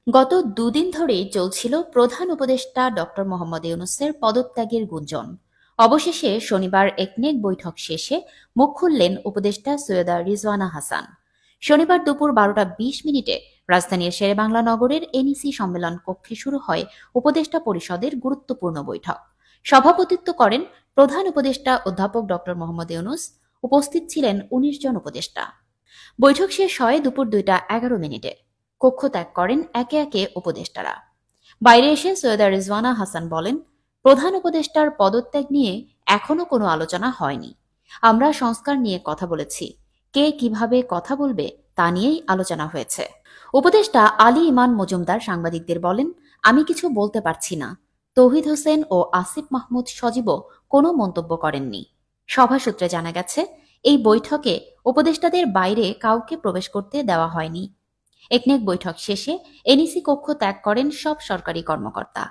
গত দুদিন ধরেই চলছিল প্রধান উপদেষ্টা ডক্টর মোহাম্মদ ইউনূসের পদত্যাগের গুঞ্জন। অবশেষে শনিবার একনেক বৈঠক শেষে মুখ খুললেন উপদেষ্টা সৈয়দা রিজওয়ানা হাসান। শনিবার দুপুর 12টা 20 মিনিটে রাজধানীর শেরেবাংলা নগরের এনইসি সম্মেলন কক্ষে শুরু হয় উপদেষ্টা পরিষদের গুরুত্বপূর্ণ বৈঠক। সভাপতিত্ব করেন প্রধান উপদেষ্টা অধ্যাপক ডক্টর মোহাম্মদ ইউনূস। উপস্থিত ছিলেন ১৯ জন উপদেষ্টা। বৈঠক শেষ হয় দুপুর 2টা 11 মিনিটে। কক্ষ ত্যাগ করেন একে একে উপদেষ্টারা। বাইরে এসে সৈয়দা রিজওয়ানা হাসান বলেন, প্রধান উপদেষ্টার পদত্যাগ নিয়ে এখনো কোনো আলোচনা হয়নি। আমরা সংস্কার নিয়ে কথা বলেছি, কে কিভাবে কথা বলবে তা নিয়েই আলোচনা হয়েছে। উপদেষ্টা আলী ইমান মজুমদার সাংবাদিকদের বলেন, আমি কিছু বলতে পারছি না। তৌহিদ হোসেন ও আসিফ মাহমুদ সজীবও কোনো মন্তব্য করেননি। সভা সূত্রে জানা গেছে, এই বৈঠকে উপদেষ্টাদের বাইরে কাউকে প্রবেশ করতে দেওয়া হয়নি। একনেক বৈঠক শেষে এনইসি কক্ষ ত্যাগ করেন সব সরকারি কর্মকর্তা।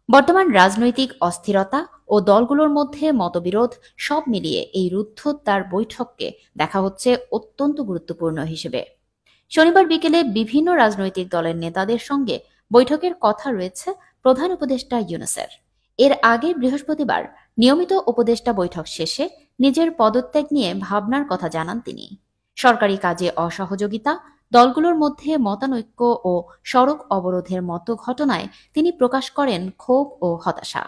বর্তমান রাজনৈতিক অস্থিরতা ও দলগুলোর মধ্যে মতবিরোধ সব মিলিয়ে এই রুদ্ধদ্বার বৈঠককে দেখা হচ্ছে অত্যন্ত গুরুত্বপূর্ণ হিসেবে। শনিবার বিকেলে বিভিন্ন রাজনৈতিক দলের নেতাদের সঙ্গে বৈঠকের কথা রয়েছে প্রধান উপদেষ্টা ইউনূসের। এর আগে বৃহস্পতিবার নিয়মিত উপদেষ্টা বৈঠক শেষে নিজের পদত্যাগ নিয়ে ভাবনার কথা জানান তিনি। সরকারি কাজে অসহযোগিতা, দলগুলোর মধ্যে মতানৈক্য ও সড়ক অবরোধের মতো ঘটনায় তিনি প্রকাশ করেন ক্ষোভ ও হতাশা।